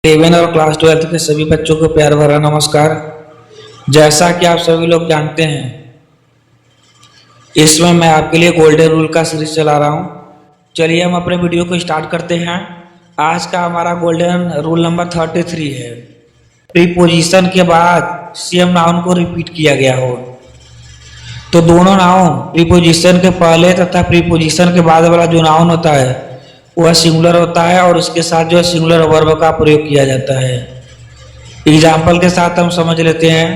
11 और क्लास 12 के सभी बच्चों को प्यार भरा नमस्कार। जैसा कि आप सभी लोग जानते हैं, इसमें मैं आपके लिए गोल्डन रूल का सीरीज चला रहा हूं। चलिए हम अपने वीडियो को स्टार्ट करते हैं। आज का हमारा गोल्डन रूल नंबर 33 है, प्रीपोजिशन के बाद सेम नाउन को रिपीट किया गया हो। तो दोनों नाउन प्रीपोजिशन के पहले तथा प्रीपोजिशन के बाद वाला जो नाउन होता है वह सिंगुलर होता है और उसके साथ जो है सिंगुलर वर्ब का प्रयोग किया जाता है। एग्जाम्पल के साथ हम समझ लेते हैं।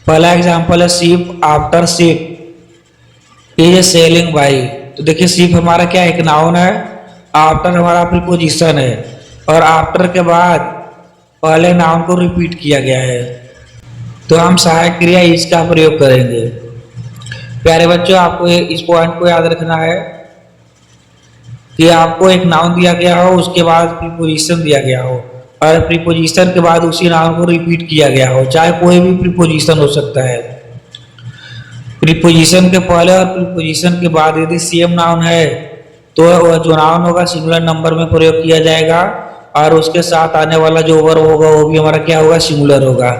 पहला एग्जाम्पल है ship after ship is selling by. तो देखिए शिप हमारा क्या एक नाउन है, आफ्टर हमारा प्रीपोजिशन है और आफ्टर के बाद पहले नाउन को रिपीट किया गया है। तो हम सहायक क्रिया इज का प्रयोग करेंगे। प्यारे बच्चों, आपको इस पॉइंट को याद रखना है कि आपको एक नाउन दिया गया हो, उसके बाद प्रीपोजिशन दिया गया हो और प्रीपोजिशन के बाद उसी नाउन को रिपीट किया गया हो, चाहे कोई भी प्रीपोजिशन हो सकता है। प्रीपोजिशन के पहले और प्रीपोजिशन के बाद यदि सेम नाउन है तो वह जो नाउन होगा सिंगुलर नंबर में प्रयोग किया जाएगा और उसके साथ आने वाला जो वर्ब होगा वो भी हमारा क्या होगा, सिंगुलर होगा।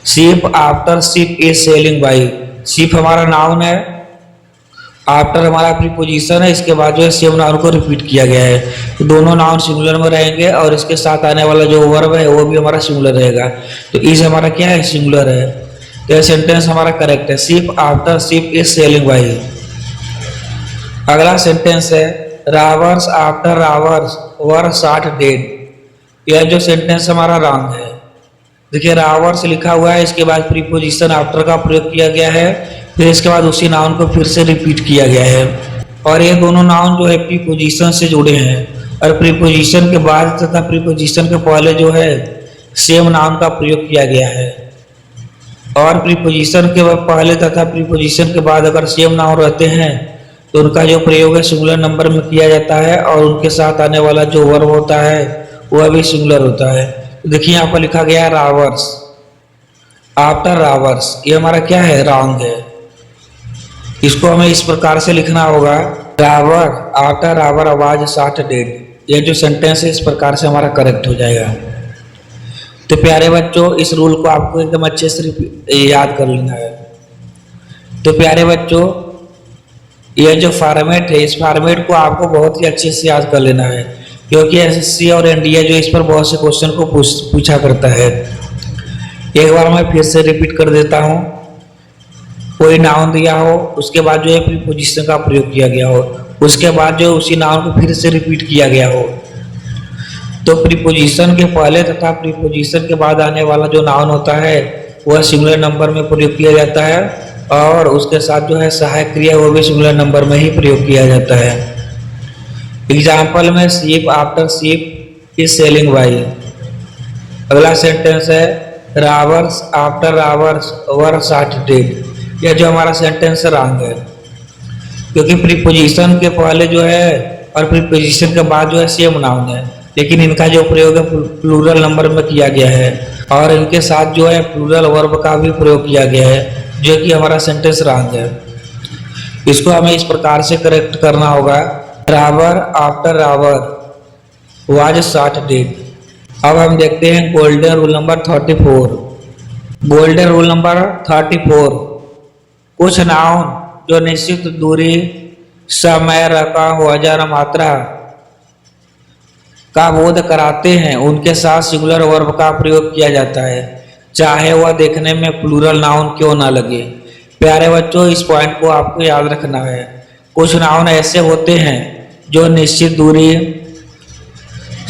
Ship after ship is selling by. Ship हमारा नाउन है, आफ्टर हमारा प्रीपोजिशन है, इसके बाद जो है सेम नाउन को रिपीट किया गया है। तो दोनों नाउन सिंगुलर में रहेंगे और इसके साथ आने वाला जो वर्ब है वो भी हमारा सिंगुलर रहेगा। तो इज हमारा क्या है, सिंगुलर है। तो यह सेंटेंस हमारा करेक्ट है, ship after ship is selling by. अगला सेंटेंस है रावर्स आफ्टर रावर्स वर शॉट डेड। यह जो सेंटेंस हमारा रॉन्ग है। देखिए रावर्स लिखा हुआ है, इसके बाद प्रीपोजिशन आफ्टर का प्रयोग किया गया है, फिर इसके बाद उसी नाउन को फिर से रिपीट किया गया है और ये दोनों नाउन जो है प्रीपोजिशन से जुड़े हैं और प्रीपोजिशन के बाद तथा प्रीपोजिशन के पहले जो है सेम नाउन का प्रयोग किया गया है और प्रीपोजिशन के पहले तथा प्रीपोजिशन के बाद अगर सेम नाउन रहते हैं तो उनका जो प्रयोग है सिंगुलर नंबर में किया जाता है और उनके साथ आने वाला जो वर्ब होता है वह भी सिंगुलर होता है। देखिए यहाँ पर लिखा गया है रावर्स आफ्टर रावर्स। ये हमारा क्या है, रॉन्ग है। इसको हमें इस प्रकार से लिखना होगा, रावर आफ्टर रावर आवाज शॉट डेड। ये जो सेंटेंस है इस प्रकार से हमारा करेक्ट हो जाएगा। तो प्यारे बच्चों, इस रूल को आपको एकदम अच्छे से याद कर लेना है। तो प्यारे बच्चों, यह जो फॉर्मेट है इस फॉर्मेट को आपको बहुत ही अच्छे से याद कर लेना है क्योंकि एसएससी और एनडीए जो इस पर बहुत से क्वेश्चन को पूछा करता है। एक बार मैं फिर से रिपीट कर देता हूँ। कोई नाउन दिया हो, उसके बाद जो है प्रीपोजिशन का प्रयोग किया गया हो, उसके बाद जो उसी नाउन को फिर से रिपीट किया गया हो, तो प्रीपोजिशन के पहले तथा प्रीपोजिशन के बाद आने वाला जो नाउन होता है वह सिंगुलर नंबर में प्रयोग किया जाता है और उसके साथ जो है सहायक क्रिया वो भी सिंगुलर नंबर में ही प्रयोग किया जाता है। एग्जाम्पल में ship after ship is selling by. अगला सेंटेंस है रावर्स आफ्टर रावर्स वर शॉट डेड। यह जो हमारा सेंटेंस रॉन्ग है क्योंकि प्रीपोजिशन के पहले जो है और प्रीपोजिशन के बाद जो है सेम नाउन है, लेकिन इनका जो प्रयोग है प्लूरल नंबर में किया गया है और इनके साथ जो है प्लूरल वर्ब का भी प्रयोग किया गया है, जो कि हमारा सेंटेंस रॉन्ग है। इसको हमें इस प्रकार से करेक्ट करना होगा, रावर आफ्टर रावर वाज शॉट डेड। अब हम देखते हैं golden rule number 34। Golden rule number 34, कुछ नाउन जो निश्चित दूरी, समय, रकम, वजन, मात्रा का बोध कराते हैं उनके साथ सिंगुलर वर्ब का प्रयोग किया जाता है, चाहे वह देखने में प्लूरल नाउन क्यों ना लगे। प्यारे बच्चों, इस पॉइंट को आपको याद रखना है। कुछ नाउन ऐसे होते हैं जो निश्चित दूरी,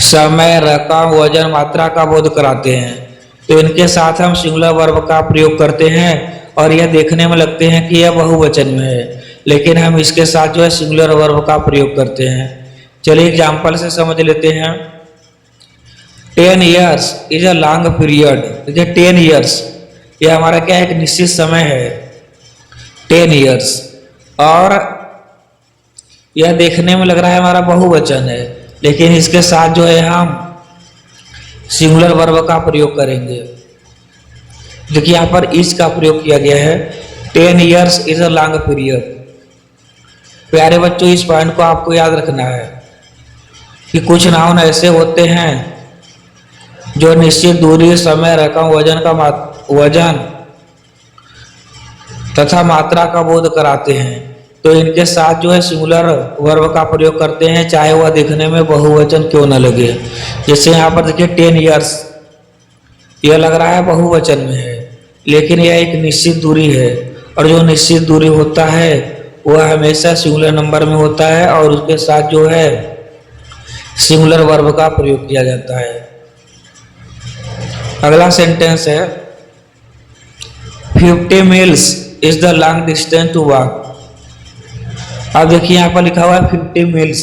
समय, रकम, वजन, मात्रा का बोध कराते हैं, तो इनके साथ हम सिंगुलर वर्ब का प्रयोग करते हैं और यह देखने में लगते हैं कि यह बहुवचन में है, लेकिन हम इसके साथ जो है सिंगुलर वर्ब का प्रयोग करते हैं। चलिए एग्जाम्पल से समझ लेते हैं। 10 years is a long period. देखिए 10 years यह हमारा क्या है, एक निश्चित समय है 10 years और यह देखने में लग रहा है हमारा बहुवचन है, लेकिन इसके साथ जो है हम सिंगुलर वर्ब का प्रयोग करेंगे। देखिए यहाँ पर इज का प्रयोग किया गया है, 10 years is a long period. प्यारे बच्चों, इस पॉइंट को आपको याद रखना है कि कुछ नाउन ऐसे होते हैं जो निश्चित दूरी, समय, रकम, वजन तथा मात्रा का बोध कराते हैं, तो इनके साथ जो है सिंगुलर वर्ब का प्रयोग करते हैं, चाहे वह दिखने में बहुवचन क्यों न लगे। जैसे यहाँ पर देखिए 10 ईयर्स, यह लग रहा है बहुवचन में है, लेकिन यह एक निश्चित दूरी है, और जो निश्चित दूरी होता है वह हमेशा सिंगुलर नंबर में होता है, और उसके साथ जो है सिंगुलर वर्ब का प्रयोग किया जाता है। अगला सेंटेंस है 50 meals is the long distance to walk. अब देखिए यहाँ पर लिखा हुआ है 50 मील्स,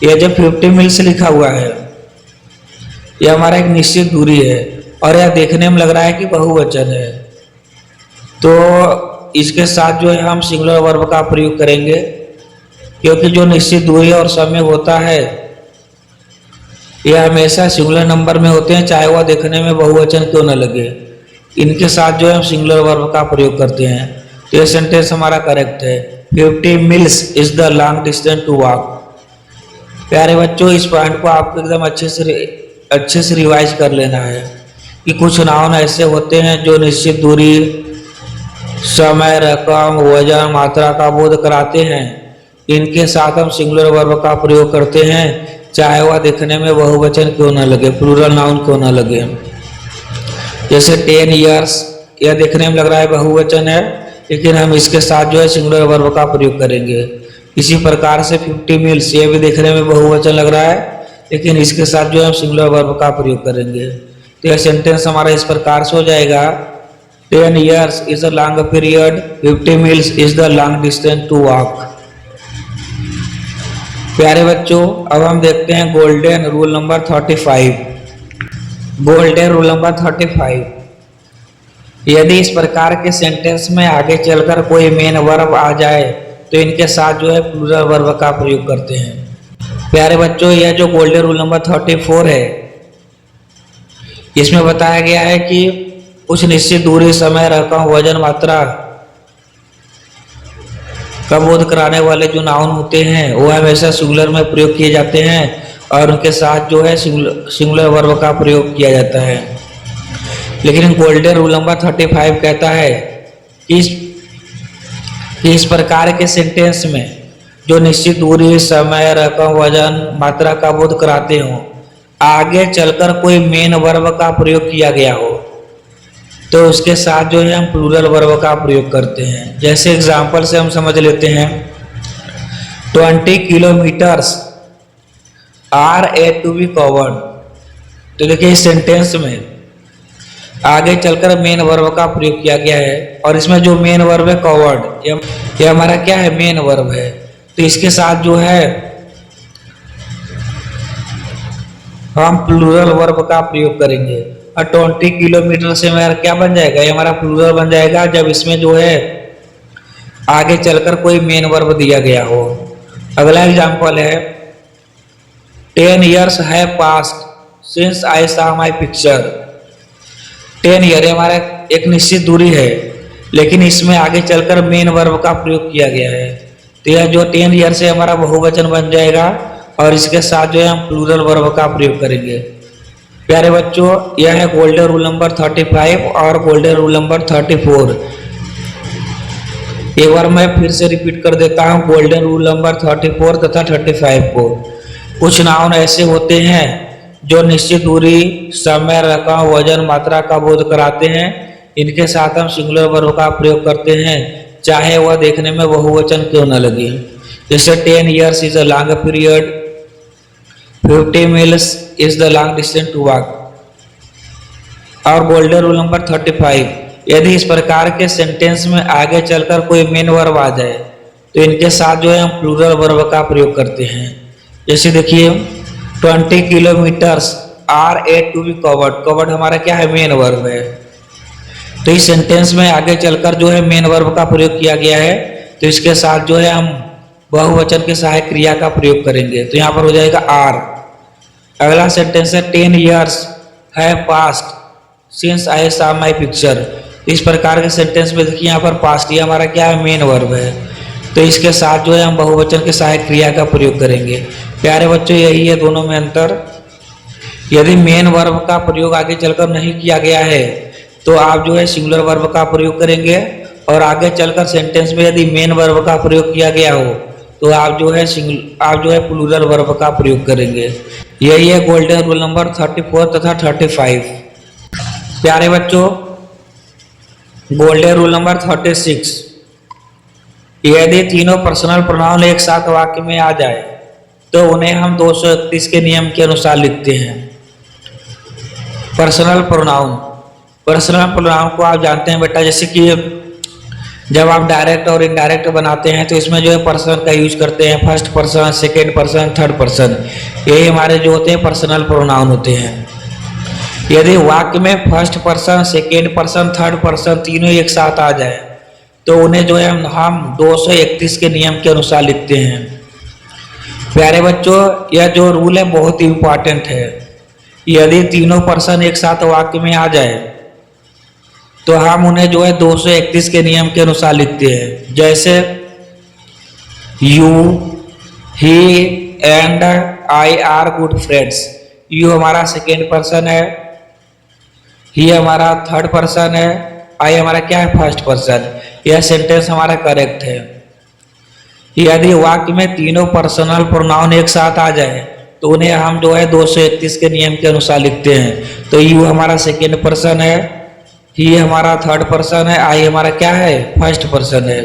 यह जब 50 मील्स लिखा हुआ है, यह हमारा एक निश्चित दूरी है, और यह देखने में लग रहा है कि बहुवचन है, तो इसके साथ जो है हम सिंगुलर वर्ब का प्रयोग करेंगे, क्योंकि जो निश्चित दूरी और समय होता है यह हमेशा सिंगुलर नंबर में होते हैं, चाहे वह देखने में बहुवचन क्यों न लगे। इनके साथ जो है हम सिंगुलर वर्ब का प्रयोग करते हैं, तो यह सेंटेंस हमारा करेक्ट है। 50 meals is the long distance to walk. प्यारे बच्चों, इस पॉइंट को आपको एकदम अच्छे से रिवाइज कर लेना है कि कुछ नाउन ऐसे होते हैं जो निश्चित दूरी, समय, रकम, वजन, मात्रा का बोध कराते हैं। इनके साथ हम सिंगुलर वर्ब का प्रयोग करते हैं, चाहे वह दिखने में बहुवचन क्यों न लगे, प्लूरल नाउन क्यों न लगे। जैसे 10 ईयर्स, यह देखने में लग रहा है बहुवचन है, लेकिन हम इसके साथ जो है सिंगुलर वर्ब का प्रयोग करेंगे। इसी प्रकार से 50 मील्स, यह भी देखने में बहुवचन लग रहा है, लेकिन इसके साथ जो है हम सिंगुलर वर्ब का प्रयोग करेंगे। तो यह सेंटेंस हमारा इस प्रकार से हो जाएगा 10 years is a long period, 50 miles is the long distance to walk। प्यारे बच्चों, अब हम देखते हैं golden rule number 35। Golden rule number 35, यदि इस प्रकार के सेंटेंस में आगे चलकर कोई मेन वर्ब आ जाए तो इनके साथ जो है प्लूरल वर्ब का प्रयोग करते हैं। प्यारे बच्चों, यह जो गोल्डन रूल नंबर 34 है, इसमें बताया गया है कि कुछ निश्चित दूरी, समय, रकम, वजन, मात्रा का बोध कराने वाले जो नाउन होते हैं वो हमेशा सिंगुलर में प्रयोग किए जाते हैं, और उनके साथ जो है सिंगुलर वर्ब का प्रयोग किया जाता है। लेकिन गोल्डन रूल नंबर 35 कहता है कि इस प्रकार के सेंटेंस में जो निश्चित दूरी, समय, रकम, वजन, मात्रा का बोध कराते हो, आगे चलकर कोई मेन वर्ब का प्रयोग किया गया हो, तो उसके साथ जो है हम प्लूरल वर्ब का प्रयोग करते हैं। जैसे एग्जांपल से हम समझ लेते हैं 20 kilometres are a to be covered. तो देखिए इस सेंटेंस में आगे चलकर मेन वर्ब का प्रयोग किया गया है, और इसमें जो मेन वर्ब है कवर्ड, ये हमारा क्या है, मेन वर्ब है। तो इसके साथ जो है हम प्लूरल वर्ब का प्रयोग करेंगे, और 20 किलोमीटर से हमारा क्या बन जाएगा, ये हमारा प्लूरल बन जाएगा जब इसमें जो है आगे चलकर कोई मेन वर्ब दिया गया हो। अगला एग्जांपल है 10 years have passed since I saw my picture। 10 year हमारा एक निश्चित दूरी है, लेकिन इसमें आगे चलकर मेन वर्ब का प्रयोग किया गया है, तो यह जो 10 ईयर से हमारा बहुवचन बन जाएगा, और इसके साथ जो है हम प्लूरल वर्ब का प्रयोग करेंगे। प्यारे बच्चों, यह है गोल्डन रूल नंबर 35 और गोल्डन रूल नंबर 34। एक बार मैं फिर से रिपीट कर देता हूँ गोल्डन रूल नंबर 34 तथा 35 को। कुछ नाउन ऐसे होते हैं जो निश्चित दूरी, समय, रकम, वजन, मात्रा का बोध कराते हैं। इनके साथ हम सिंगुलर वर्ब का प्रयोग करते हैं, चाहे वह देखने में बहुवचन क्यों न लगे। जैसे 10 years is a long period, 50 miles is the long distance to walk। और गोल्डन रूल नंबर 35, यदि इस प्रकार के सेंटेंस में आगे चलकर कोई मेन वर्ब आ जाए तो इनके साथ जो है हम प्लूरल वर्ब का प्रयोग करते हैं। जैसे देखिए 20 kilometres are a to be covered. Covered हमारा क्या है, मेन वर्ब है। तो इस सेंटेंस में आगे चलकर जो है मेन वर्ब का प्रयोग किया गया है, तो इसके साथ जो है हम बहुवचन के सहायक क्रिया का प्रयोग करेंगे, तो यहाँ पर हो जाएगा आर। अगला सेंटेंस है 10 years have passed since I saw my picture। इस प्रकार के सेंटेंस में देखिए यहाँ पर पास्ट, ये हमारा क्या है, मेन वर्ब है, तो इसके साथ जो है हम बहुवचन के सहायक क्रिया का प्रयोग करेंगे। प्यारे बच्चों, यही है दोनों में अंतर। यदि मेन वर्ब का प्रयोग आगे चलकर नहीं किया गया है तो आप जो है सिंगुलर वर्ब का प्रयोग करेंगे, और आगे चलकर सेंटेंस में यदि मेन वर्ब का प्रयोग किया गया हो तो आप जो है प्लूरल वर्ब का प्रयोग करेंगे। यही है गोल्डन रूल नंबर 34 तथा 35। प्यारे बच्चों, गोल्डन रूल नंबर 36, यदि तीनों पर्सनल प्रोनाउन एक साथ वाक्य में आ जाए तो उन्हें हम 231 के नियम के अनुसार लिखते हैं। पर्सनल प्रोनाउन को आप जानते हैं बेटा, जैसे कि जब आप डायरेक्ट और इनडायरेक्ट बनाते हैं तो इसमें जो है पर्सन का यूज करते हैं, first person, second person, third person, यही हमारे जो होते हैं पर्सनल प्रोनाउन होते हैं। यदि वाक्य में first person, second person, third person तीनों एक साथ आ जाए तो उन्हें जो है हम 231 के नियम के अनुसार लिखते हैं। प्यारे बच्चों, यह जो रूल है बहुत इंपॉर्टेंट है। यदि तीनों पर्सन एक साथ वाक्य में आ जाए तो हम उन्हें जो है 231 के नियम के अनुसार लिखते हैं। जैसे you, he and I are good friends. You हमारा सेकेंड पर्सन है, ही हमारा थर्ड पर्सन है, आई हमारा क्या है फर्स्ट पर्सन। यह सेंटेंस हमारा करेक्ट है। यदि वाक्य में तीनों पर्सनल प्रोनाउन एक साथ आ जाए तो उन्हें हम जो है 231 के नियम के अनुसार लिखते हैं। तो यू हमारा सेकेंड पर्सन है, ही हमारा थर्ड पर्सन है, आई हमारा क्या है फर्स्ट पर्सन है।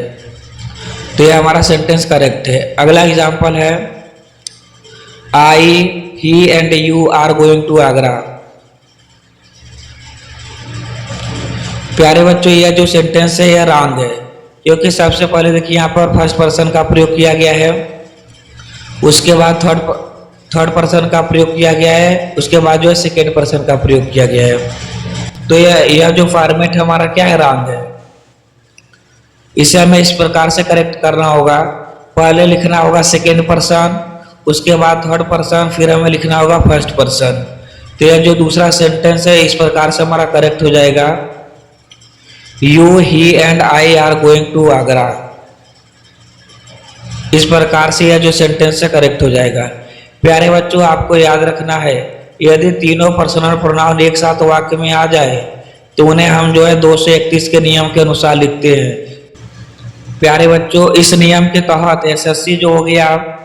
तो यह हमारा सेंटेंस करेक्ट है। अगला एग्जांपल है I, he and you are going to Agra. प्यारे बच्चों, यह जो सेंटेंस है यह रॉन्ग है, क्योंकि सबसे पहले देखिए यहाँ पर फर्स्ट पर्सन का प्रयोग किया गया है, उसके बाद थर्ड पर्सन का प्रयोग किया गया है, उसके बाद जो है सेकेंड पर्सन का प्रयोग किया गया है। तो यह जो फॉर्मेट हमारा क्या है रॉन्ग है। इसे हमें इस प्रकार से करेक्ट करना होगा, पहले लिखना होगा सेकेंड पर्सन, उसके बाद थर्ड पर्सन, फिर हमें लिखना होगा फर्स्ट पर्सन। तो यह जो दूसरा सेंटेंस है इस प्रकार से हमारा करेक्ट हो जाएगा, you, he and I are going to Agra. इस प्रकार से यह जो सेंटेंस है करेक्ट हो जाएगा। प्यारे बच्चों, आपको याद रखना है यदि तीनों पर्सनल प्रोनाउन एक साथ वाक्य में आ जाए तो उन्हें हम जो है 231 के नियम के अनुसार लिखते हैं। प्यारे बच्चों, इस नियम के तहत एसएससी जो हो गया,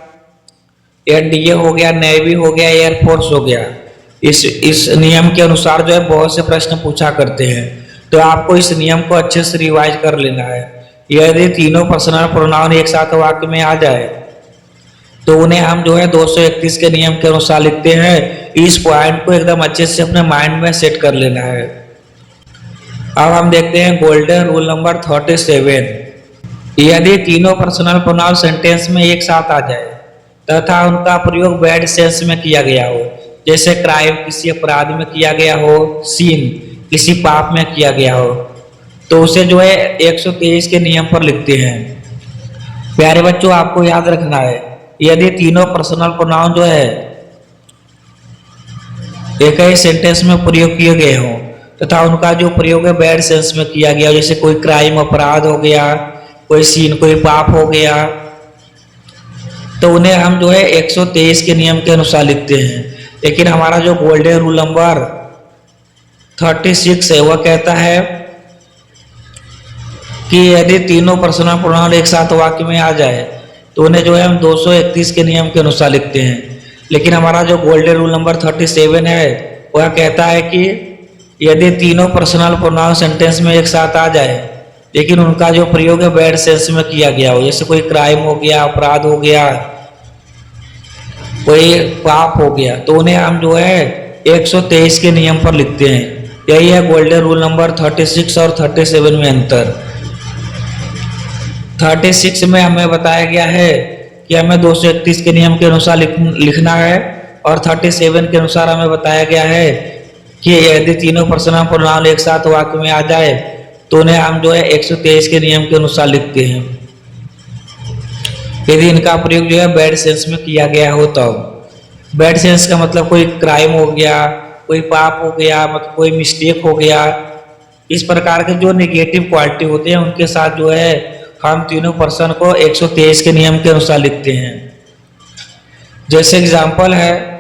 एनडीए हो गया, नेवी हो गया, एयरफोर्स हो गया, इस नियम के अनुसार जो है बहुत से प्रश्न पूछा करते हैं। तो आपको इस नियम को अच्छे से रिवाइज कर लेना है। यदि तीनों पर्सनल प्रोनाउन एक साथ वाक्य में आ जाए तो उन्हें हम जो है 231 के नियम के अनुसार लिखते हैं। इस पॉइंट को एकदम अच्छे से अपने माइंड में सेट कर लेना है। अब हम देखते हैं गोल्डन रूल नंबर 37। यदि तीनों पर्सनल प्रोनाउन सेंटेंस में एक साथ आ जाए तथा उनका प्रयोग बैड सेंस में किया गया हो, जैसे क्राइम किसी अपराध में किया गया हो, सीन किसी पाप में किया गया हो, तो उसे जो है 123 के नियम पर लिखते हैं। प्यारे बच्चों, आपको याद रखना है यदि तीनों पर्सनल प्रोनाउन जो है एक ही सेंटेंस में प्रयोग किए गए हों तथा उनका जो प्रयोग है बैड सेंस में किया गया, जैसे कोई क्राइम अपराध हो गया, कोई सीन कोई पाप हो गया, तो उन्हें हम जो है 123 के नियम के अनुसार लिखते हैं। लेकिन हमारा जो गोल्डन रूल नंबर 36 है वह कहता है कि यदि तीनों पर्सनल प्रोनाउन एक साथ वाक्य में आ जाए तो उन्हें जो है हम 231 के नियम के अनुसार लिखते हैं। लेकिन हमारा जो गोल्डन रूल नंबर 37 है वह कहता है कि यदि तीनों पर्सनल प्रोनाउन सेंटेंस में एक साथ आ जाए लेकिन उनका जो प्रयोग है बैड सेंस में किया गया हो, जैसे कोई क्राइम हो गया, अपराध हो गया, कोई पाप हो गया, तो उन्हें हम जो है 123 के नियम पर लिखते हैं। यही है गोल्डन रूल नंबर 36 और 37 में अंतर। 36 में हमें बताया गया है कि हमें 231 के नियम के अनुसार लिखना है, और 37 के अनुसार हमें बताया गया है कि यदि तीनों पर्सनल प्रोनाउन एक साथ वाक्य में आ जाए तो उन्हें हम जो है 123 के नियम के अनुसार लिखते हैं, यदि इनका प्रयोग जो है बैड सेंस में किया गया हो। तब बैड सेंस का मतलब कोई क्राइम हो गया, कोई पाप हो गया, मतलब कोई मिस्टेक हो गया, इस प्रकार के जो नेगेटिव क्वालिटी होते हैं उनके साथ जो है हम तीनों पर्सन को 123 के नियम के अनुसार लिखते हैं। जैसे एग्जाम्पल है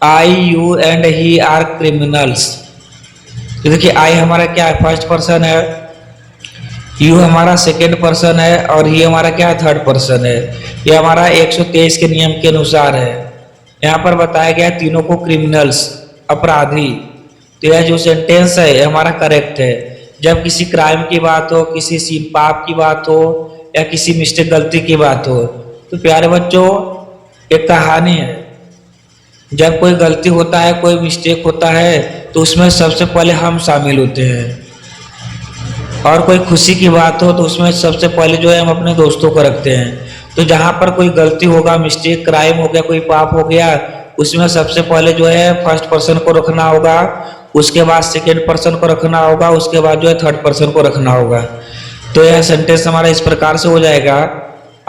I you and he are criminals. तो देखिए आई हमारा क्या है, फर्स्ट पर्सन है, यू हमारा सेकेंड पर्सन है और ही हमारा क्या है, थर्ड पर्सन है। ये हमारा 123 के नियम के अनुसार है। यहाँ पर बताया गया है तीनों को क्रिमिनल्स, अपराधी। तो यह जो सेंटेंस है ये हमारा करेक्ट है। जब किसी क्राइम की बात हो, किसी सीन पाप की बात हो या किसी मिस्टेक गलती की बात हो, तो प्यारे बच्चों एक कहानी है। जब कोई गलती होता है, कोई मिस्टेक होता है, तो उसमें सबसे पहले हम शामिल होते हैं। और कोई खुशी की बात हो तो उसमें सबसे पहले जो है हम अपने दोस्तों को रखते हैं। तो जहाँ पर कोई गलती होगा, मिस्टेक, क्राइम हो गया, कोई पाप हो गया, उसमें सबसे पहले जो है फर्स्ट पर्सन को रखना होगा, उसके बाद सेकेंड पर्सन को रखना होगा, उसके बाद जो है थर्ड पर्सन को रखना होगा। तो यह सेंटेंस हमारा इस प्रकार से हो जाएगा,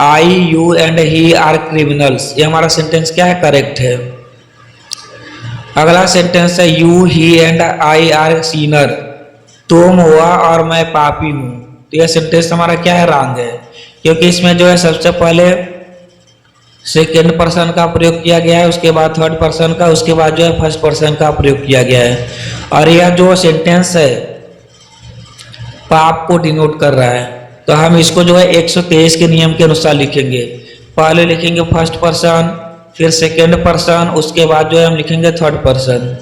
I you and he are criminals. ये हमारा सेंटेंस क्या है, करेक्ट है। अगला सेंटेंस है, you he and I are sinner. तुम हुआ और मैं पापी हूं। तो यह सेंटेंस हमारा क्या है, रॉन्ग है, क्योंकि इसमें जो है सबसे पहले सेकेंड पर्सन का प्रयोग किया गया है, उसके बाद थर्ड पर्सन का, उसके बाद जो है फर्स्ट पर्सन का प्रयोग किया गया है। और यह जो सेंटेंस है पाप को डिनोट कर रहा है। तो हम इसको जो है 123 के नियम के अनुसार लिखेंगे। पहले लिखेंगे फर्स्ट पर्सन, फिर सेकेंड पर्सन, उसके बाद जो है हम लिखेंगे थर्ड पर्सन।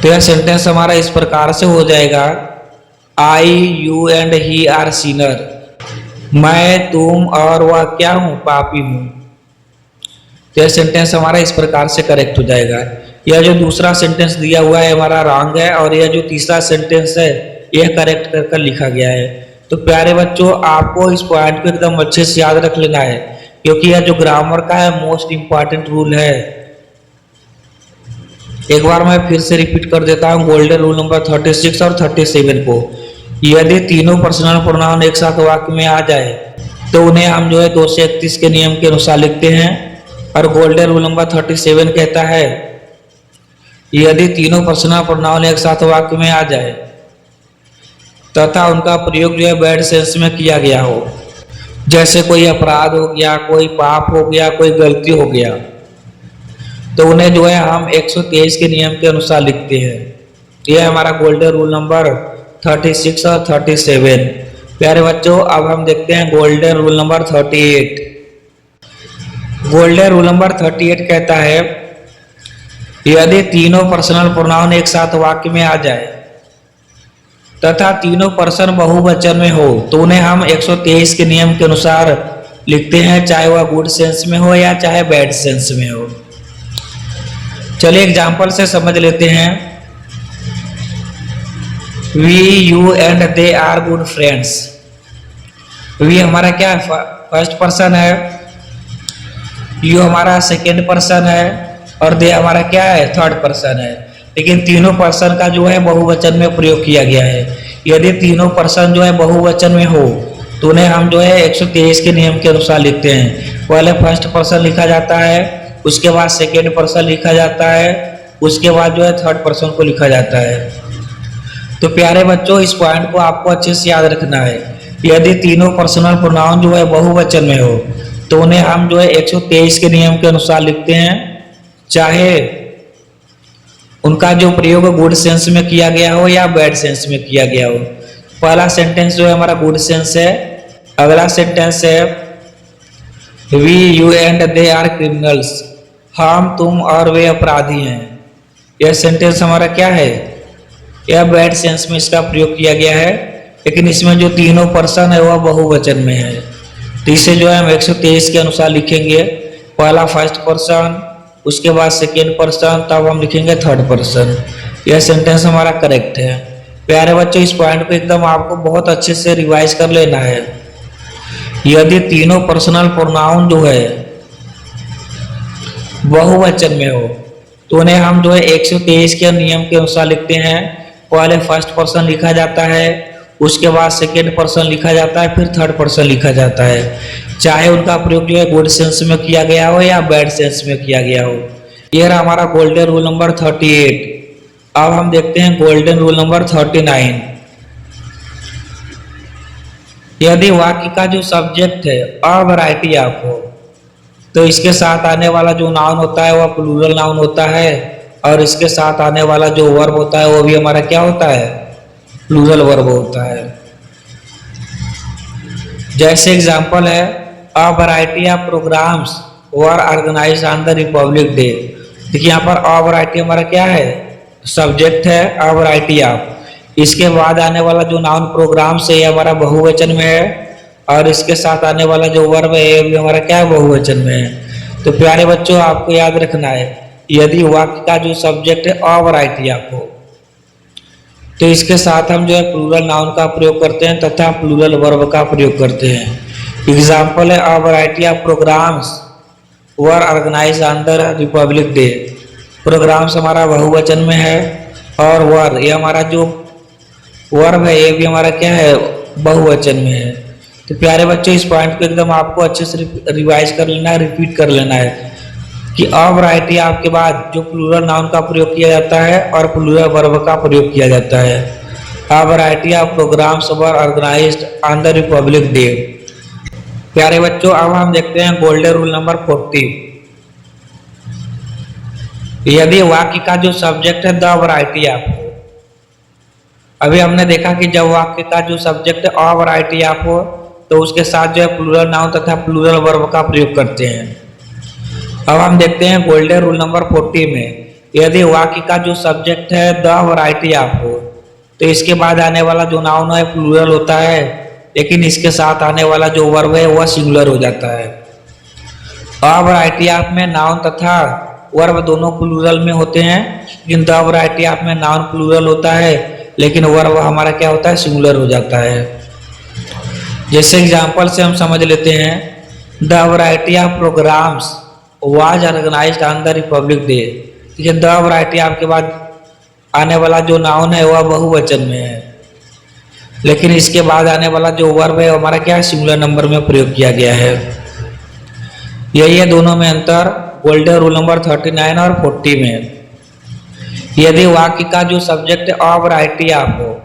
तो यह सेंटेंस हमारा इस प्रकार से हो जाएगा, I you and he are सीनर। मैं, तुम और वह क्या हूं, पापी हूं। तो यह सेंटेंस हमारा इस प्रकार से करेक्ट हो जाएगा। यह जो दूसरा सेंटेंस दिया हुआ है हमारा रॉन्ग है, और यह जो तीसरा सेंटेंस है यह करेक्ट कर कर लिखा गया है। तो प्यारे बच्चों आपको इस पॉइंट को एकदम अच्छे से याद रख लेना है, क्योंकि यह जो ग्रामर का है मोस्ट इंपॉर्टेंट रूल है। एक बार मैं फिर से रिपीट कर देता हूँ गोल्डन रूल नंबर 36 और 37 को। यदि तीनों पर्सनल प्रोनाउन एक साथ वाक्य में आ जाए तो उन्हें हम जो है 2 से 31 के नियम के अनुसार लिखते हैं। और गोल्डन रूल नंबर 37 कहता है, यदि तीनों पर्सनल प्रोनाउन एक साथ वाक्य में आ जाए तथा उनका प्रयोग जो है बैड सेंस में किया गया हो, जैसे कोई अपराध हो गया, कोई पाप हो गया, कोई गलती हो गया, तो उन्हें जो है हम 123 के नियम के अनुसार लिखते हैं। यह हमारा गोल्डन रूल नंबर 36 और 37। प्यारे बच्चों अब हम देखते हैं golden rule number 38। Golden rule number 38 कहता है, यदि तीनों पर्सनल प्रोनाउन एक साथ वाक्य में आ जाए तथा तीनों पर्सन बहुवचन में हो तो उन्हें हम 123 के नियम के अनुसार लिखते हैं, चाहे वह गुड सेंस में हो या चाहे बैड सेंस में हो। चलिए एग्जाम्पल से समझ लेते हैं। We, you and they are good friends. We हमारा क्या है, फर्स्ट पर्सन है, यू हमारा सेकेंड पर्सन है और दे हमारा क्या है, थर्ड पर्सन है। लेकिन तीनों पर्सन का जो है बहुवचन में प्रयोग किया गया है। यदि तीनों पर्सन जो है बहुवचन में हो तो उन्हें हम जो है 123 के नियम के अनुसार लिखते हैं। पहले फर्स्ट पर्सन लिखा जाता है, उसके बाद सेकेंड पर्सन लिखा जाता है, उसके बाद जो है थर्ड पर्सन को लिखा जाता है। तो प्यारे बच्चों इस पॉइंट को आपको अच्छे से याद रखना है। यदि तीनों पर्सनल प्रोनाउन जो है बहुवचन में हो तो उन्हें हम जो है 123 के नियम के अनुसार लिखते हैं, चाहे उनका जो प्रयोग गुड सेंस में किया गया हो या बैड सेंस में किया गया हो। पहला सेंटेंस जो है हमारा गुड सेंस है। अगला सेंटेंस है, we, you and they are criminals. हम, तुम और वे अपराधी हैं। यह सेंटेंस हमारा क्या है, यह बैड सेंस में इसका प्रयोग किया गया है, लेकिन इसमें जो तीनों पर्सन है वह बहुवचन में है। तो इसे जो है हम 123 के अनुसार लिखेंगे। पहला फर्स्ट पर्सन, उसके बाद सेकेंड पर्सन, तब हम लिखेंगे थर्ड पर्सन। यह सेंटेंस हमारा करेक्ट है। प्यारे बच्चों इस पॉइंट को एकदम आपको बहुत अच्छे से रिवाइज कर लेना है। यदि तीनों पर्सनल प्रोनाउन जो है बहुवचन में हो तो उन्हें हम जो है 123 के नियम के अनुसार लिखते हैं। पहले फर्स्ट पर्सन लिखा जाता है, उसके बाद सेकेंड पर्सन लिखा जाता है, फिर थर्ड पर्सन लिखा जाता है, चाहे उनका प्रयोग जो है गुड सेंस में किया गया हो या बैड सेंस में किया गया हो। यह रहा हमारा गोल्डन रूल नंबर 38। अब हम देखते हैं गोल्डन रूल नंबर 39। यदि वाक्य का जो सब्जेक्ट है अ वैरायटी ऑफ हो, तो इसके साथ आने वाला जो नाउन होता है वह प्लूरल नाउन होता है, और इसके साथ आने वाला जो वर्ब होता है वो भी हमारा क्या होता है, प्लूरल वर्ब होता है। जैसे एग्जांपल है, a variety of programmes were organised on the Republic Day. देखिए यहाँ पर अ वैरायटी हमारा क्या है, सब्जेक्ट है, अ वैरायटी ऑफ, इसके बाद आने वाला जो नाउन प्रोग्राम से ये हमारा बहुवचन में है, और इसके साथ आने वाला जो वर्ब है ये भी हमारा क्या है, बहुवचन में है। तो प्यारे बच्चों आपको याद रखना है, यदि वाक्य का जो सब्जेक्ट है अ वैरायटी ऑफ हो तो इसके साथ हम जो है प्लूरल नाउन का प्रयोग करते हैं तथा प्लूरल वर्ब का प्रयोग करते हैं। एग्जाम्पल है, a variety of programmes were organised on the Republic Day. Programmes हमारा बहुवचन में है, और वर ये हमारा जो वर्ब है ये भी हमारा क्या है, बहुवचन में है। तो प्यारे बच्चों इस पॉइंट को एकदम आपको अच्छे से रिवाइज कर लेना है, रिपीट कर लेना है कि अ वैरायटी आपके बाद जो प्लूरल नाउन का प्रयोग किया जाता है और प्लूरल वर्ब का प्रयोग किया जाता है। A variety of programmes were organised on the Republic Day. प्यारे बच्चों अब हम देखते हैं गोल्डन रूल नंबर 40। यदि वाक्य का जो सब्जेक्ट है द वैरायटी ऑफ, अभी हमने देखा कि जब वाक्य का जो सब्जेक्ट है अ वैरायटी ऑफ हो तो उसके साथ जो है प्लूरल नाउन तथा प्लूरल वर्ब का प्रयोग करते हैं। अब हम देखते हैं गोल्डन रूल नंबर 40 में, यदि वाक्य का जो सब्जेक्ट है द वैरायटी ऑफ हो तो इसके बाद आने वाला जो नाउन है प्लूरल होता है, लेकिन इसके साथ आने वाला जो वर्ब है वह सिंगुलर हो जाता है। अ वैरायटी ऑफ में नाउन तथा वर्ब दोनों प्लूरल में होते हैं, लेकिन द वैरायटी ऑफ में नाउन प्लूरल होता है लेकिन वर्ब हमारा क्या होता है, सिंगुलर हो जाता है। जैसे एग्जांपल से हम समझ लेते हैं, the variety of programmes was organised on the Republic Day. देखिए द वैरायटी ऑफ के बाद आने वाला जो नाउन है वह बहुवचन में है, लेकिन इसके बाद आने वाला जो वर्ब है हमारा क्या है, सिंगुलर नंबर में प्रयोग किया गया है। यही है दोनों में अंतर, गोल्डन रूल नंबर 39 और 40 में। यदि वाक्य का जो सब्जेक्ट अ वैरायटी ऑफ हो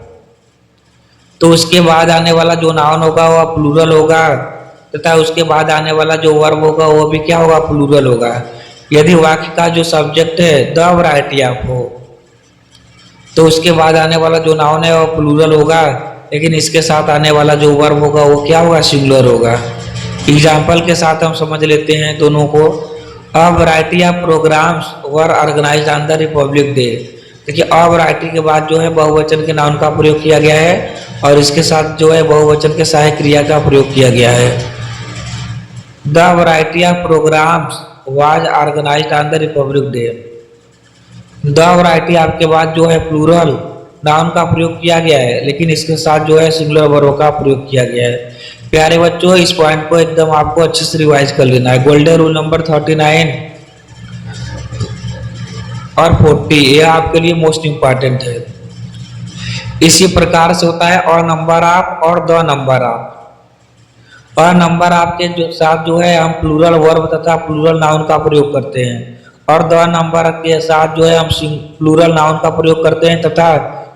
तो उसके बाद आने वाला जो नाउन होगा वह प्लूरल होगा तथा उसके बाद आने वाला जो वर्ब होगा वो भी क्या होगा, प्लूरल होगा। यदि वाक्य का जो सब्जेक्ट है द वैरायटी ऑफ हो तो उसके बाद आने वाला जो नाउन है वो प्लूरल होगा, लेकिन इसके साथ आने वाला जो वर्ब होगा वो क्या होगा, सिंगुलर होगा। एग्जाम्पल के साथ हम समझ लेते हैं दोनों को। A variety of programmes were organised on the Republic Day. देखिए अ वैरायटी के बाद जो है बहुवचन के नाउन का प्रयोग किया गया है और इसके साथ जो है बहुवचन के सहायक क्रिया का प्रयोग किया गया है। The variety of programmes was organised on the Republic Day. The variety आपके बाद जो है प्लूरल नाउन का प्रयोग किया गया है, लेकिन इसके साथ जो है सिंगुलर वर्ब का प्रयोग किया गया है। प्यारे बच्चों इस पॉइंट को एकदम आपको अच्छे से रिवाइज कर लेना है। गोल्डन रूल नंबर 39 और 40 ये आपके लिए मोस्ट इंपॉर्टेंट है। इसी प्रकार से होता है और नंबर ऑफ और द नंबर ऑफ। और नंबर ऑफ के जो साथ जो है हम प्लूरल वर्ब तथा प्लूरल नाउन का प्रयोग करते हैं, और द नंबर के साथ जो है हम प्लूरल नाउन का प्रयोग करते हैं तथा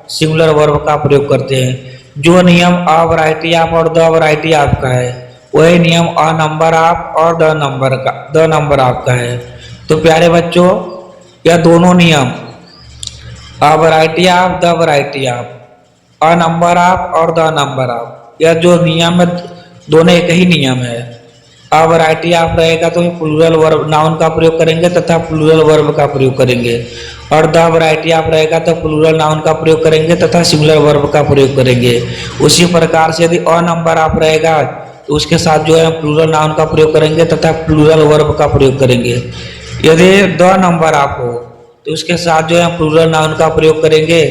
सिंगुलर वर्ब का प्रयोग करते हैं। जो नियम अ वैरायटी ऑफ और द वैरायटी ऑफ का है वही नियम अ नंबर ऑफ और द नंबर ऑफ का है। तो प्यारे बच्चों यह दोनों नियम अ variety of the variety of, a number of और द नंबर ऑफ, यह जो नियम है दोनों एक ही नियम है। अ वैरायटी ऑफ रहेगा तो प्लूरल वर्ब नाउन का प्रयोग करेंगे तथा प्लूरल वर्ब का प्रयोग करेंगे, और द वैरायटी ऑफ रहेगा तो प्लूरल नाउन का प्रयोग करेंगे तथा सिंगुलर वर्ब का प्रयोग करेंगे। उसी प्रकार से यदि अ नंबर ऑफ रहेगा तो उसके साथ जो है प्लूरल नाउन का प्रयोग करेंगे तथा प्लूरल वर्ब का प्रयोग करेंगे। यदि द नंबर ऑफ हो तो उसके साथ जो है प्लूरल नाउन का प्रयोग करेंगे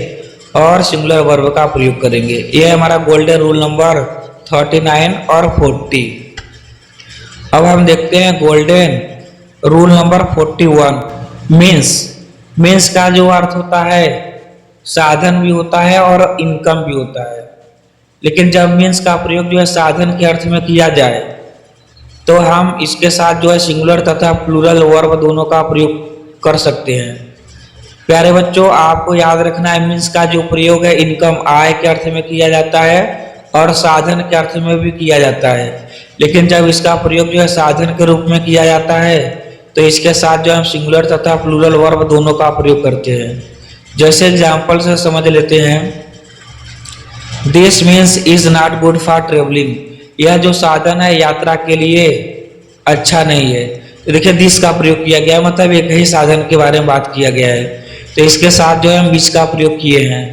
और सिंगुलर वर्ब का प्रयोग करेंगे। यह हमारा गोल्डन रूल नंबर 39 और 40। अब हम देखते हैं गोल्डन रूल नंबर 41। मीन्स का जो अर्थ होता है साधन भी होता है और इनकम भी होता है, लेकिन जब मीन्स का प्रयोग जो है साधन के अर्थ में किया जाए तो हम इसके साथ जो है सिंगुलर तथा प्लूरल वर्ब दोनों का प्रयोग कर सकते हैं। प्यारे बच्चों आपको याद रखना है मीन्स का जो प्रयोग है इनकम आय के अर्थ में किया जाता है और साधन के अर्थ में भी किया जाता है। लेकिन जब इसका प्रयोग जो है साधन के रूप में किया जाता है तो इसके साथ जो हम सिंगुलर तथा प्लूरल वर्ब दोनों का प्रयोग करते हैं। जैसे एग्जाम्पल से समझ लेते हैं, this means is not good for travelling. यह जो साधन है यात्रा के लिए अच्छा नहीं है। तो देखिए दिस का प्रयोग किया गया है, मतलब एक ही साधन के बारे में बात किया गया है। तो इसके साथ जो है हम विच का प्रयोग किए हैं।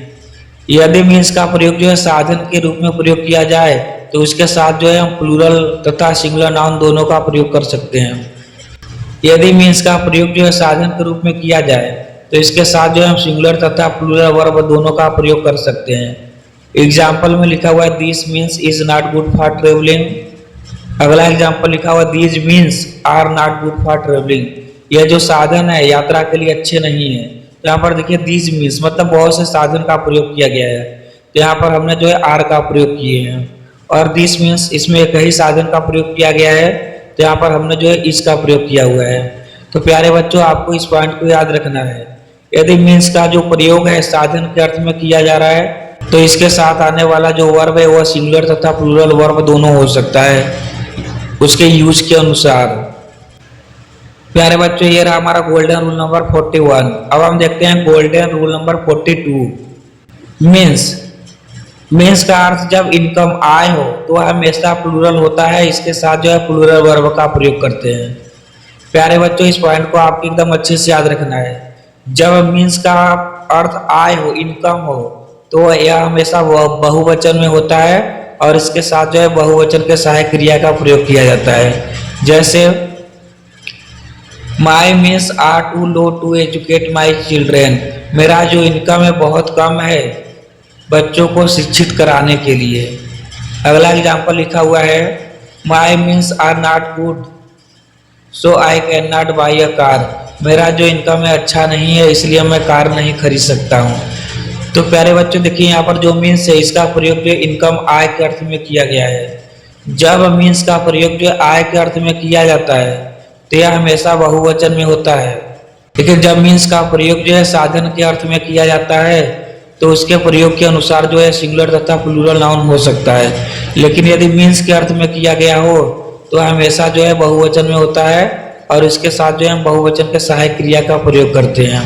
यदि मीन्स का प्रयोग जो है साधन के रूप में प्रयोग किया जाए तो उसके साथ जो है हम प्लूरल तथा सिंगुलर नाउन दोनों का प्रयोग कर सकते हैं। यदि मीन्स का प्रयोग जो है साधन के रूप में किया जाए तो इसके साथ जो है हम सिंगुलर तथा प्लूरल वर्ब दोनों का प्रयोग कर सकते हैं। एग्जाम्पल में लिखा हुआ है this means is not good for travelling. अगला एग्जाम्पल लिखा हुआ है these means are not good for travelling. यह जो साधन है यात्रा के लिए अच्छे नहीं है। तो यहाँ पर देखिए दीज मीन्स मतलब बहुत से साधन का प्रयोग किया गया है। तो यहाँ पर हमने जो है आर का प्रयोग किए हैं, और दिस मीन्स इसमें एक ही साधन का प्रयोग किया गया है। तो यहाँ पर हमने जो है इस का प्रयोग किया हुआ है। तो प्यारे बच्चों आपको इस पॉइंट को याद रखना है। यदि मीन्स का जो प्रयोग है साधन के अर्थ में किया जा रहा है तो इसके साथ आने वाला जो वर्ब है वह सिंगुलर तथा प्लूरल वर्ब दोनों हो सकता है उसके यूज के अनुसार। प्यारे बच्चों ये रहा हमारा गोल्डन रूल नंबर 41। अब हम देखते हैं गोल्डन रूल नंबर 42। मीन्स का अर्थ जब इनकम आय हो तो हमेशा प्लूरल होता है। इसके साथ जो है प्लूरल वर्ब का प्रयोग करते हैं। प्यारे बच्चों इस पॉइंट को आपको एकदम अच्छे से याद रखना है। जब मीन्स का अर्थ आय हो, इनकम हो, तो यह हमेशा बहुवचन में होता है और इसके साथ जो है बहुवचन के सहायक क्रिया का प्रयोग किया जाता है। जैसे my means are too low to educate my children. मेरा जो इनकम है बहुत कम है बच्चों को शिक्षित कराने के लिए। अगला एग्जाम्पल लिखा हुआ है my means are not good so I can not buy a car. मेरा जो इनकम है अच्छा नहीं है इसलिए मैं कार नहीं खरीद सकता हूँ। तो प्यारे बच्चों देखिए यहाँ पर जो मीन्स है इसका प्रयोग जो इनकम आय के अर्थ में किया गया है। जब मीन्स का प्रयोग जो आय के अर्थ में किया जाता है तो यह हमेशा बहुवचन में होता है। लेकिन जब मीन्स का प्रयोग जो है साधन के अर्थ में किया जाता है तो उसके प्रयोग के अनुसार जो है सिंगुलर तथा प्लूरल नाउन हो सकता है। लेकिन यदि मीन्स के अर्थ में किया गया हो तो हमेशा जो है बहुवचन में होता है और इसके साथ जो है हम बहुवचन के सहायक क्रिया का प्रयोग करते हैं।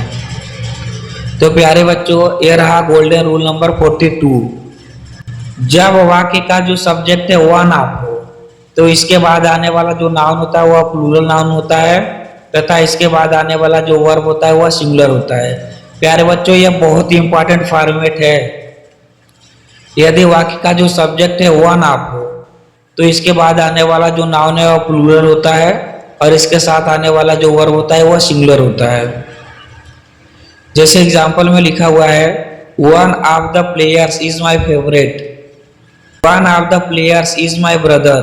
तो प्यारे बच्चों ये रहा गोल्डन रूल नंबर 42। जब वाक्य का जो सब्जेक्ट है वन आप हो तो इसके बाद आने वाला जो नाउन होता है वह प्लूरल नाउन होता है तथा इसके बाद आने वाला जो वर्ब होता है वह सिंगुलर होता है। प्यारे बच्चों यह बहुत ही इंपॉर्टेंट फॉर्मेट है। यदि वाक्य का जो सब्जेक्ट है वन आप हो तो इसके बाद आने वाला जो नाउन है वह प्लूरल होता है और इसके साथ आने वाला जो वर्ब होता है वह सिंगुलर होता है। जैसे एग्जाम्पल में लिखा हुआ है one of the players is my favourite, one of the players is my brother.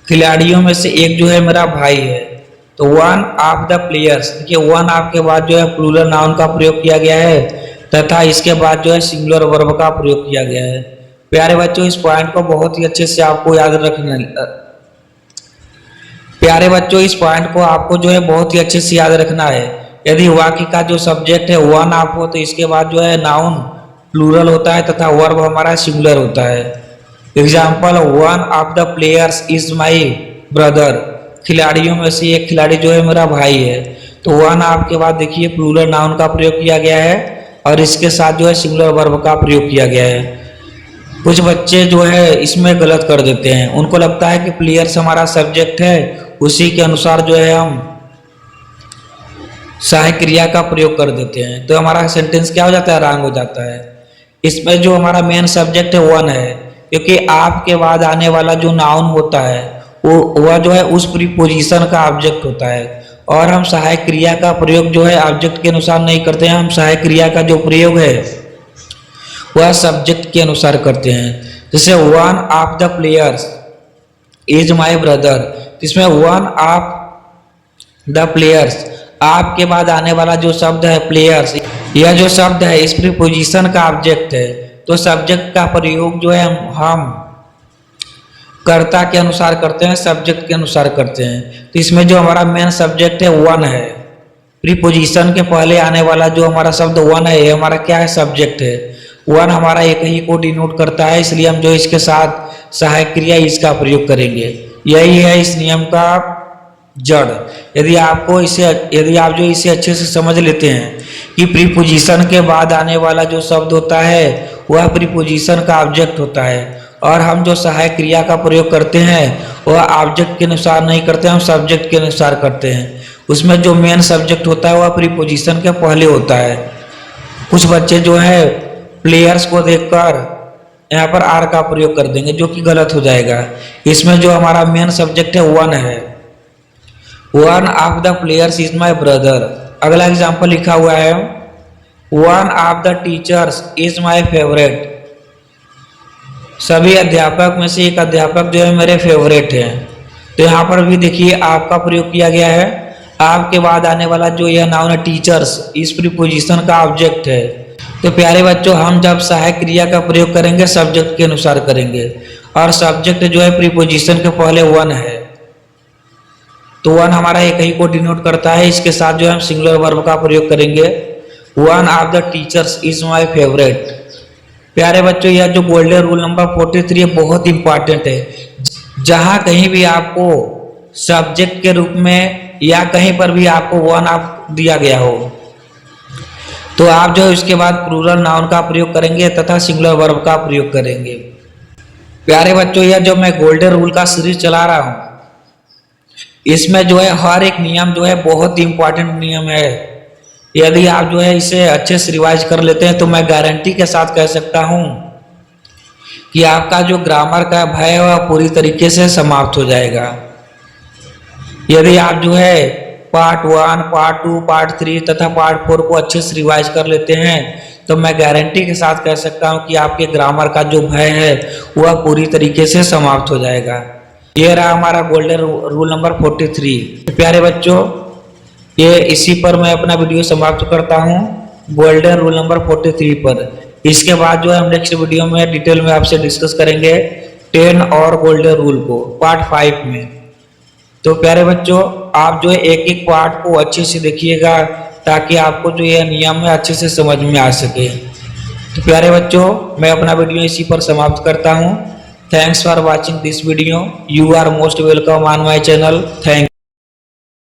खिलाड़ियों में से एक जो है मेरा भाई है। तो वन ऑफ द प्लेयर्स, देखिए वन ऑफ के बाद जो है प्लूरल नाउन का प्रयोग किया गया है तथा इसके बाद जो है सिंगुलर वर्ब का प्रयोग किया गया है। प्यारे बच्चों इस पॉइंट को बहुत ही अच्छे से आपको याद रखना। प्यारे बच्चों इस पॉइंट को आपको जो है बहुत ही अच्छे से याद रखना है। यदि वाक्य का जो सब्जेक्ट है वन ऑफ हो तो इसके बाद जो है नाउन प्लूरल होता है तथा वर्ब हमारा सिंगुलर होता है। Example one of the players is my brother. खिलाड़ियों में से एक खिलाड़ी जो है मेरा भाई है। तो वन ऑफ के बाद देखिए प्लूरल नाउन का प्रयोग किया गया है और इसके साथ जो है सिंगुलर वर्ब का प्रयोग किया गया है। कुछ बच्चे जो है इसमें गलत कर देते हैं। उनको लगता है कि प्लेयर्स हमारा सब्जेक्ट है, उसी के अनुसार जो है हम सहायक क्रिया का प्रयोग कर देते हैं। तो हमारा सेंटेंस क्या हो जाता है, रॉन्ग हो जाता है। इसमें जो हमारा मेन सब्जेक्ट है वन है, क्योंकि आपके बाद आने वाला जो नाउन होता है वह जो है उस प्रीपोजिशन का ऑब्जेक्ट होता है और हम सहायक क्रिया का प्रयोग जो है ऑब्जेक्ट के अनुसार नहीं करते हैं। हम सहायक क्रिया का जो प्रयोग है वह सब्जेक्ट के अनुसार करते हैं। जैसे one of the players is my brother, इसमें वन ऑफ द प्लेयर्स, आपके बाद आने वाला जो शब्द है प्लेयर्स, यह जो शब्द है इस प्रीपोजिशन का ऑब्जेक्ट है। तो सब्जेक्ट का प्रयोग जो है हम कर्ता के अनुसार करते हैं, सब्जेक्ट के अनुसार करते हैं। तो इसमें जो हमारा मेन सब्जेक्ट है वन है। प्रीपोजिशन के पहले आने वाला जो हमारा शब्द वन है ये हमारा क्या है, सब्जेक्ट है। वन हमारा एक ही को डिनोट करता है, इसलिए हम जो इसके साथ सहायक क्रिया इसका प्रयोग करेंगे। यही है इस नियम का जड़। यदि आप जो इसे अच्छे से समझ लेते हैं कि प्रीपोजिशन के बाद आने वाला जो शब्द होता है वह प्रीपोजिशन का ऑब्जेक्ट होता है, और हम जो सहायक क्रिया का प्रयोग करते हैं वह ऑब्जेक्ट के अनुसार नहीं करते, हम सब्जेक्ट के अनुसार करते हैं। उसमें जो मेन सब्जेक्ट होता है वह प्रीपोजिशन के पहले होता है। कुछ बच्चे जो है प्लेयर्स को देखकर यहाँ पर आर का प्रयोग कर देंगे, जो कि गलत हो जाएगा। इसमें जो हमारा मेन सब्जेक्ट है वन है। One of the players is my brother. अगला एग्जाम्पल लिखा हुआ है, one of the teachers is my favourite. सभी अध्यापक में से एक अध्यापक जो है मेरे फेवरेट हैं। तो यहाँ पर भी देखिए आपका प्रयोग किया गया है। आपके बाद आने वाला जो यह नाउन है टीचर्स, इस प्रीपोजिशन का ऑब्जेक्ट है। तो प्यारे बच्चों, हम जब सहायक क्रिया का प्रयोग करेंगे सब्जेक्ट के अनुसार करेंगे, और सब्जेक्ट जो है प्रीपोजिशन के पहले वन है। तो वन हमारा एक ही को डिनोट करता है। इसके साथ जो हम सिंगुलर वर्ब का प्रयोग करेंगे, one of the teachers is my favourite. प्यारे बच्चों, यह जो गोल्डन रूल नंबर 43 बहुत इंपॉर्टेंट है। जहां कहीं भी आपको सब्जेक्ट के रूप में या कहीं पर भी आपको वन ऑफ दिया गया हो, तो आप जो इसके बाद प्लूरल नाउन का प्रयोग करेंगे तथा सिंगुलर वर्ब का प्रयोग करेंगे। प्यारे बच्चों, यह जो मैं गोल्डन रूल का सीरीज चला रहा हूं, इसमें जो है हर एक नियम जो है बहुत इंपॉर्टेंट नियम है। यदि आप जो है इसे अच्छे से रिवाइज कर लेते हैं तो मैं गारंटी के साथ कह सकता हूं कि आपका जो ग्रामर का भय है वह पूरी तरीके से समाप्त हो जाएगा। यदि आप जो है पार्ट 1, पार्ट 2, पार्ट 3 तथा पार्ट 4 को अच्छे से रिवाइज कर लेते हैं तो मैं गारंटी के साथ कह सकता हूं कि आपके ग्रामर का जो भय है वह पूरी तरीके से समाप्त हो जाएगा। ये रहा हमारा गोल्डन रूल नंबर 43। प्यारे बच्चों, ये इसी पर मैं अपना वीडियो समाप्त करता हूं, गोल्डन रूल नंबर 43 पर। इसके बाद जो है हम नेक्स्ट वीडियो में डिटेल में आपसे डिस्कस करेंगे 10 और गोल्डन रूल को पार्ट 5 में। तो प्यारे बच्चों, आप जो है एक एक पार्ट को अच्छे से देखिएगा ताकि आपको जो यह नियम है अच्छे से समझ में आ सके। तो प्यारे बच्चों, मैं अपना वीडियो इसी पर समाप्त करता हूँ। Thanks for watching this video. You are most welcome on my channel. Thank